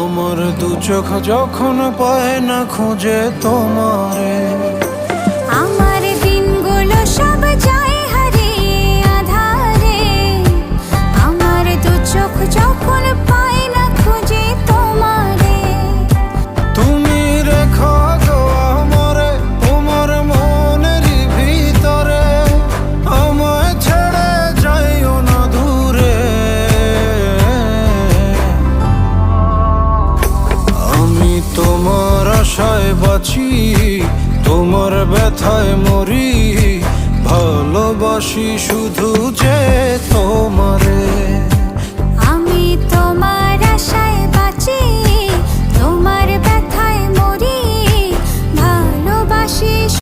আমার দু চোখ যখন পায় না খুঁজে তোমারে, আমার দিনগুলো সব যায় হারিয়ে আধারে। আমার দু চোখ যখন পায় না খুঁজে তোমারে। তুমি রেখো গো আমারে তোমার মনের ভিতরে, আমায় ছেড়ে যাইও না দূরে। আমি তোমার আশায় বাঁচি, তোমার ব্যথায় মরি, ভালোবাসি শুধু যে তোমারে।